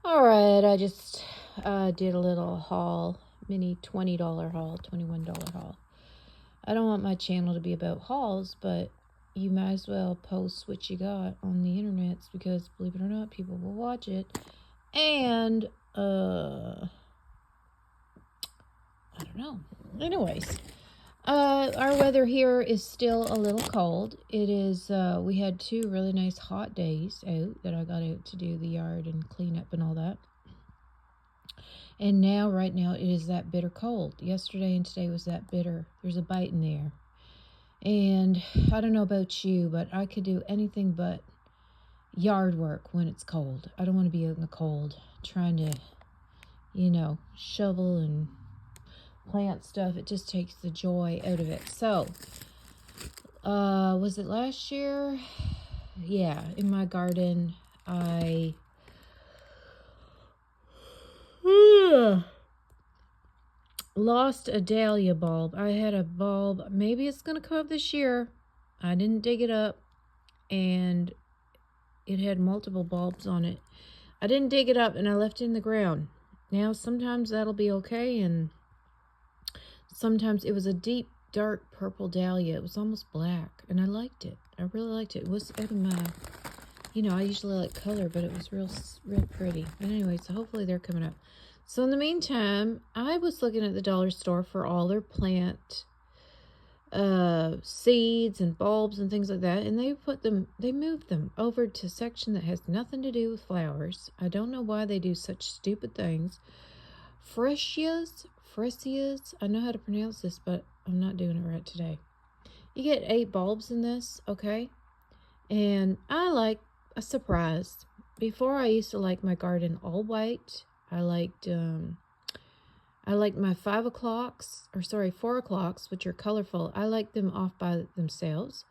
All right, I just did a little haul, mini $20 haul, $21 haul. I don't want my channel to be about hauls, but you might as well post what you got on the internets because, believe it or not, people will watch it. And, I don't know. Anyways, our weather here is still a little cold. It is, we had 2 really nice hot days out that I got out to do the yard and clean up and all that. And now, right now, it is that bitter cold. Yesterday and today was that bitter. There's a bite in the air. And I don't know about you, but I could do anything but yard work when it's cold. I don't want to be out in the cold trying to, shovel and plant stuff. It just takes the joy out of it. So, was it last year? Yeah, in my garden, I lost a dahlia bulb. I had a bulb. Maybe it's going to come up this year. I didn't dig it up, and it had multiple bulbs on it. I didn't dig it up, and I left it in the ground. Now, sometimes that'll be okay, and sometimes it was a deep, dark purple dahlia. It was almost black, and I liked it. I really liked it. It was out of my, I usually like color, but it was real pretty. But anyway, so hopefully they're coming up. So in the meantime, I was looking at the dollar store for all their plant seeds and bulbs and things like that, and they moved them over to a section that has nothing to do with flowers. I don't know why they do such stupid things. Freesias, I know how to pronounce this, but I'm not doing it right today. You get 8 bulbs in this, okay? And I like a surprise. Before, I used to like my garden all white. I liked my 4 o'clocks, which are colorful. I liked them off by themselves.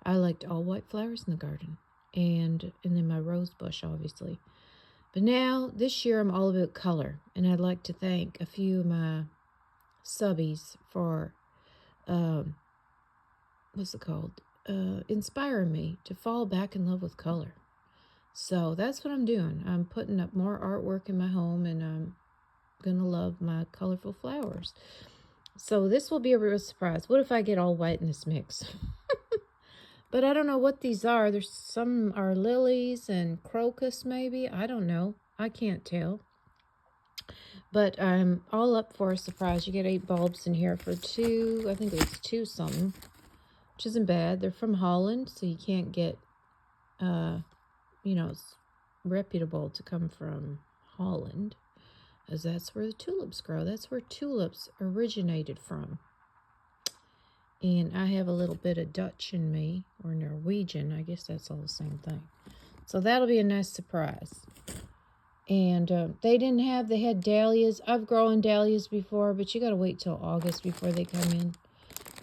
I liked all white flowers in the garden, and then my rose bush, obviously. But now, this year, I'm all about color, and I'd like to thank a few of my subbies for, inspiring me to fall back in love with color. So that's what I'm doing. I'm putting up more artwork in my home, and I'm gonna love my colorful flowers. So this will be a real surprise. What if I get all white in this mix? But I don't know what these are. There's some are lilies and crocus, maybe. I don't know. I can't tell. But I'm all up for a surprise. You get 8 bulbs in here for I think it was 2 something, which isn't bad. They're from Holland, so you can't get, it's reputable to come from Holland, as that's where the tulips grow. That's where tulips originated from. And I have a little bit of Dutch in me, or Norwegian. I guess that's all the same thing. So that'll be a nice surprise. And they had dahlias. I've grown dahlias before, but you got to wait till August before they come in.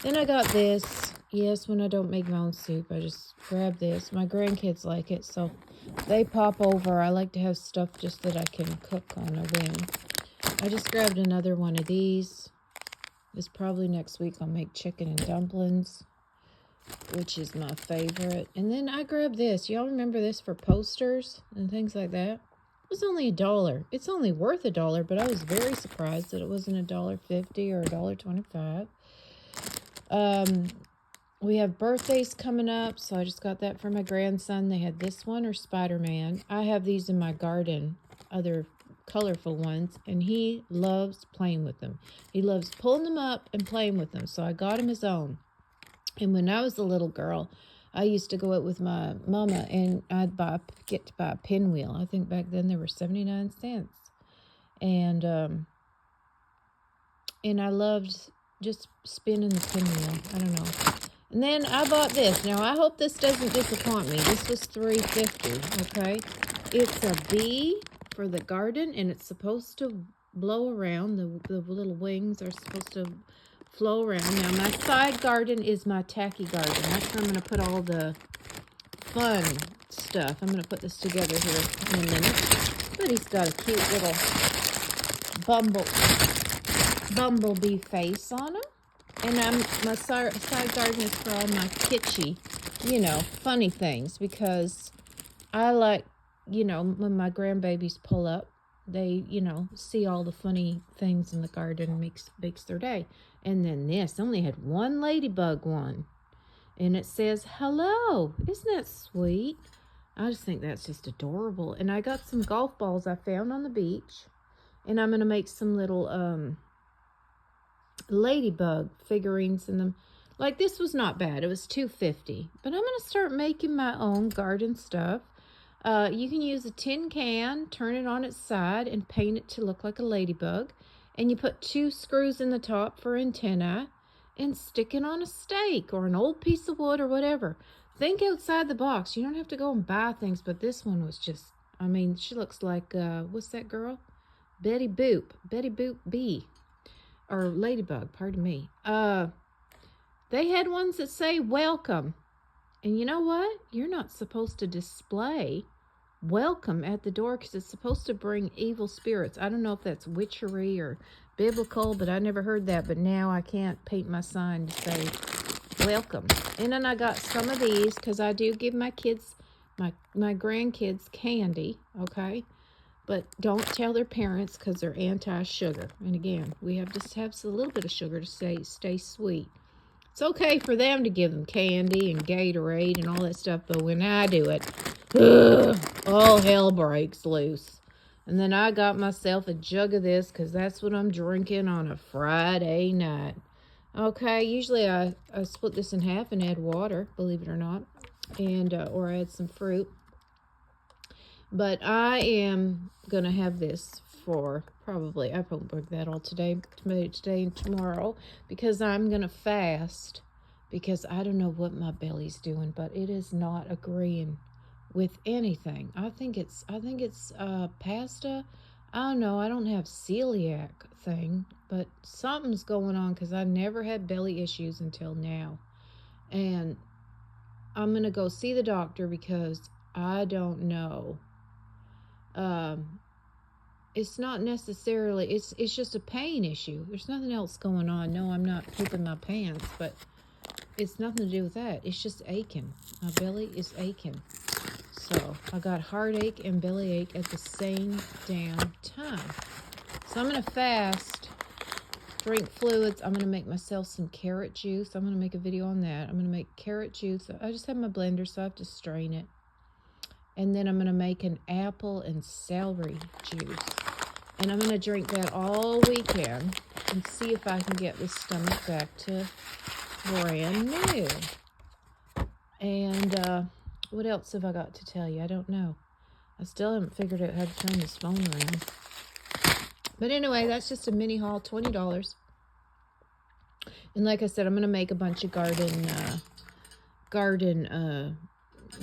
Then I got this. Yes, when I don't make my own soup, I just grab this. My grandkids like it, so they pop over. I like to have stuff just that I can cook on a whim. I just grabbed another one of these. This probably next week I'll make chicken and dumplings, which is my favorite. And then I grabbed this. Y'all remember this for posters and things like that? It was only $1. It's only worth $1, but I was very surprised that it wasn't $1.50 or $1.25. We have birthdays coming up, so I just got that for my grandson. They had this one or Spider-Man. I have these in my garden, other colorful ones, and he loves playing with them. He loves pulling them up and playing with them, so I got him his own. And when I was a little girl, I used to go out with my mama, and I'd get to buy a pinwheel. I think back then they were 79 cents. And I loved just spinning the pinwheel. I don't know. And then I bought this. Now, I hope this doesn't disappoint me. This was $3.50, okay? It's a bee for the garden, and it's supposed to blow around. The little wings are supposed to flow around. Now, my side garden is my tacky garden. That's where I'm going to put all the fun stuff. I'm going to put this together here in a minute. But he's got a cute little bumblebee face on him. And my side garden is for all my kitschy, funny things. Because I like, when my grandbabies pull up they, you know, see all the funny things in the garden and makes their day. And then this, I only had one ladybug one. And it says, hello. Isn't that sweet? I just think that's just adorable. And I got some golf balls I found on the beach. And I'm going to make some little ladybug figurines in them. Like, this was not bad. It was $2.50. But I'm going to start making my own garden stuff. You can use a tin can, turn it on its side, and paint it to look like a ladybug. And you put 2 screws in the top for antennae and stick it on a stake or an old piece of wood or whatever. Think outside the box. You don't have to go and buy things, but this one was just, I mean, she looks like, what's that girl? Betty Boop Bee, or Ladybug, pardon me. They had ones that say welcome. And you know what? You're not supposed to display welcome at the door because it's supposed to bring evil spirits. I don't know if that's witchery or biblical, but I never heard that. But now I can't paint my sign to say welcome. And then I got some of these because I do give my kids, my grandkids candy, okay? But don't tell their parents because they're anti-sugar. And again, we have to have a little bit of sugar to stay sweet. It's okay for them to give them candy and Gatorade and all that stuff, but when I do it, all hell breaks loose. And then I got myself a jug of this because that's what I'm drinking on a Friday night. Okay, usually I split this in half and add water, believe it or not, and or add some fruit. But I am going to have this for I probably work that all today and tomorrow, because I'm going to fast, because I don't know what my belly's doing, but it is not agreeing with anything. I think it's pasta. I don't know. I don't have celiac thing, but something's going on because I never had belly issues until now. And I'm going to go see the doctor because I don't know. It's not necessarily, it's just a pain issue. There's nothing else going on. No, I'm not pooping my pants, but it's nothing to do with that. It's just aching. My belly is aching. So I got heartache and bellyache at the same damn time. So I'm going to fast, drink fluids. I'm going to make myself some carrot juice. I'm going to make a video on that. I'm going to make carrot juice. I just have my blender, so I have to strain it. And then I'm going to make an apple and celery juice. And I'm going to drink that all weekend and see if I can get this stomach back to brand new. And what else have I got to tell you? I don't know. I still haven't figured out how to turn this phone around. But anyway, that's just a mini haul, $20. And like I said, I'm going to make a bunch of garden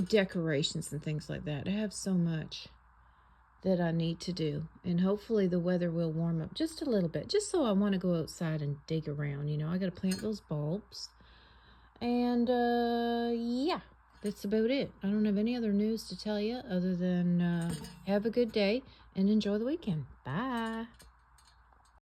decorations and things like that. I have so much that I need to do, and hopefully the weather will warm up just a little bit, just so I want to go outside and dig around. You know, I got to plant those bulbs, and yeah, that's about it. I don't have any other news to tell you other than have a good day and enjoy the weekend. Bye.